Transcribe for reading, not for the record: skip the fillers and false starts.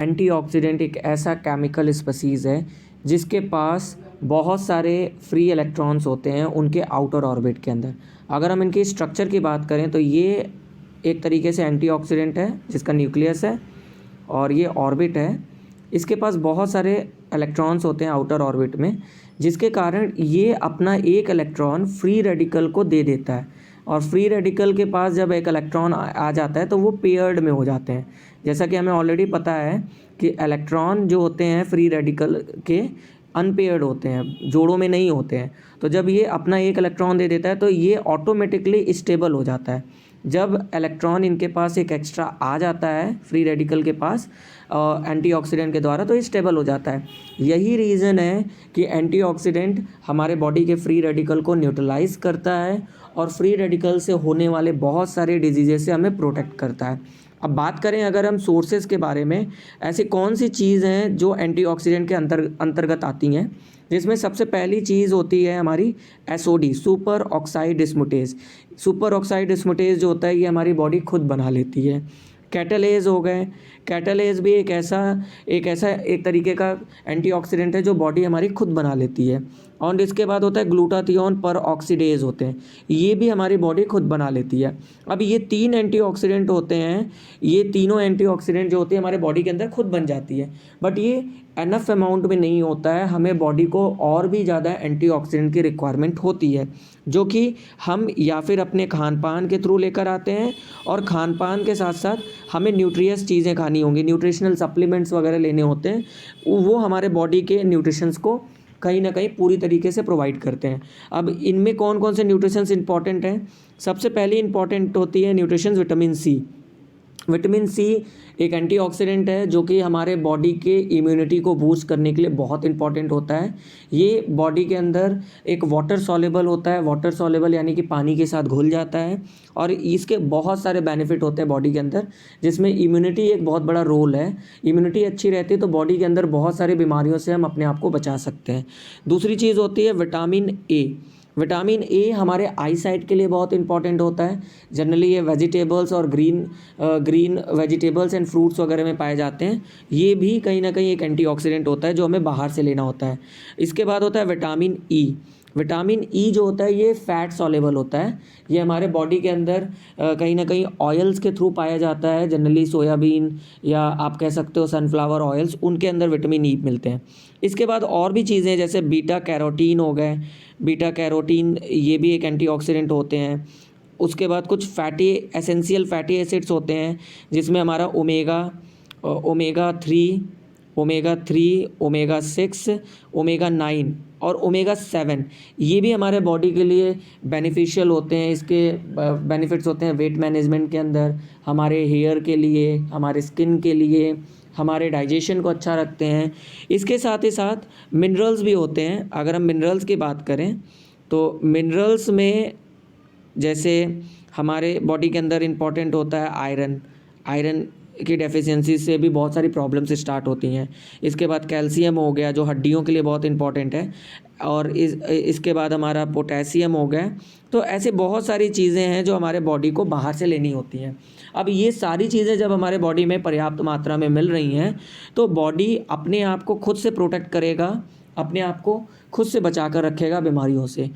Antioxidant एक ऐसा chemical species है जिसके पास बहुत सारे फ्री इलेक्ट्रॉन्स होते हैं उनके आउटर ऑर्बिट के अंदर। अगर हम इनकी स्ट्रक्चर की बात करें तो ये एक तरीके से एंटीऑक्सीडेंट है जिसका न्यूक्लियस है और ये ऑर्बिट है। इसके पास बहुत सारे इलेक्ट्रॉन्स होते हैं आउटर ऑर्बिट में, जिसके कारण ये अपना एक इलेक्ट्रॉन फ्री रेडिकल को दे देता है। और फ्री रेडिकल के पास जब एक इलेक्ट्रॉन आ जाता है तो वो पेयर्ड में हो जाते हैं। जैसा कि हमें ऑलरेडी पता है कि इलेक्ट्रॉन जो होते हैं फ्री रेडिकल के अनपेयर्ड होते हैं, जोड़ों में नहीं होते हैं। तो जब ये अपना एक इलेक्ट्रॉन दे देता है तो ये ऑटोमेटिकली स्टेबल हो जाता है। जब इलेक्ट्रॉन इनके पास एक एक्स्ट्रा आ जाता है फ्री रेडिकल के पास एंटीऑक्सीडेंट के द्वारा, तो ये स्टेबल हो जाता है। यही रीज़न है कि एंटीऑक्सीडेंट हमारे बॉडी के फ्री रेडिकल को न्यूट्रलाइज करता है और फ्री रेडिकल से होने वाले बहुत सारे डिजीज़ से हमें प्रोटेक्ट करता है। अब बात करें अगर हम सोर्सेज के बारे में, ऐसी कौन सी चीज़ हैं जो एंटीऑक्सीडेंट के अंतर्गत आती हैं, जिसमें सबसे पहली चीज़ होती है हमारी SOD, superoxide dismutase. Superoxide dismutase जो होता है ये हमारी बॉडी खुद बना लेती है। कैटालेज हो गए, कैटालेज भी एक तरीके का एंटीऑक्सीडेंट है जो बॉडी हमारी खुद बना लेती है। और इसके बाद होता है ग्लूटाथियोन पर ऑक्सीडेज होते हैं, ये भी हमारी बॉडी खुद बना लेती है। अब ये 3 एंटीऑक्सीडेंट होते हैं, ये तीनों एंटीऑक्सीडेंट जो होते हैं हमारे बॉडी के अंदर खुद बन जाती है, बट ये एनफ अमाउंट में नहीं होता है। हमें बॉडी को और भी ज़्यादा एंटीऑक्सीडेंट की रिक्वायरमेंट होती है, जो कि हम या फिर अपने खान पान के थ्रू लेकर आते हैं, और खान पान के साथ साथ हमें न्यूट्रियस चीज़ें खानी होंगी, न्यूट्रिशनल सप्लीमेंट्स वगैरह लेने होते हैं, वो हमारे बॉडी के न्यूट्रिशंस को कहीं ना कहीं पूरी तरीके से प्रोवाइड करते हैं। अब इनमें कौन कौन से न्यूट्रिशंस इंपॉर्टेंट हैं? सबसे पहले इंपॉर्टेंट होती है nutritions vitamin C. Vitamin C एक एंटीऑक्सीडेंट है जो कि हमारे बॉडी के इम्यूनिटी को बूस्ट करने के लिए बहुत इंपॉर्टेंट होता है। ये बॉडी के अंदर एक वाटर सॉल्युबल होता है, वाटर सॉल्युबल यानी कि पानी के साथ घुल जाता है, और इसके बहुत सारे बेनिफिट होते हैं बॉडी के अंदर, जिसमें इम्यूनिटी एक बहुत बड़ा रोल है। इम्यूनिटी अच्छी रहती है तो बॉडी के अंदर बहुत सारी बीमारियों से हम अपने आप को बचा सकते हैं। दूसरी चीज़ होती है विटामिन ए। विटामिन ए हमारे आई साइट के लिए बहुत इंपॉर्टेंट होता है। जनरली ये वेजिटेबल्स और ग्रीन वेजिटेबल्स एंड फ्रूट्स वगैरह में पाए जाते हैं। ये भी कहीं ना कहीं एक एंटीऑक्सीडेंट होता है जो हमें बाहर से लेना होता है। इसके बाद होता है विटामिन ई। विटामिन ई जो होता है ये फैट सॉल्युबल होता है। ये हमारे बॉडी के अंदर कहीं ना कहीं ऑयल्स के थ्रू पाया जाता है। जनरली सोयाबीन या आप कह सकते हो सनफ्लावर ऑयल्स, उनके अंदर विटामिन ई मिलते हैं। इसके बाद और भी चीज़ें जैसे बीटा कैरोटीन हो गए, बीटा कैरोटीन ये भी एक एंटीऑक्सीडेंट होते हैं। उसके बाद कुछ एसेंशियल फैटी एसिड्स होते हैं जिसमें हमारा ओमेगा 3, ओमेगा 6, ओमेगा 9 और ओमेगा 7, ये भी हमारे बॉडी के लिए बेनिफिशियल होते हैं। इसके बेनिफिट्स होते हैं वेट मैनेजमेंट के अंदर, हमारे हेयर के लिए, हमारे स्किन के लिए, हमारे डाइजेशन को अच्छा रखते हैं। इसके साथ ही साथ मिनरल्स भी होते हैं। अगर हम मिनरल्स की बात करें तो मिनरल्स में जैसे हमारे बॉडी के अंदर इम्पॉर्टेंट होता है आयरन की डेफिशिएंसी से भी बहुत सारी प्रॉब्लम्स स्टार्ट होती हैं। इसके बाद कैल्शियम हो गया जो हड्डियों के लिए बहुत इंपॉर्टेंट है, और इसके बाद हमारा पोटेशियम हो गया। तो ऐसे बहुत सारी चीज़ें हैं जो हमारे बॉडी को बाहर से लेनी होती हैं। अब ये सारी चीज़ें जब हमारे बॉडी में पर्याप्त मात्रा में मिल रही हैं तो बॉडी अपने आप को खुद से प्रोटेक्ट करेगा, अपने आप को खुद से बचा कर रखेगा बीमारियों से।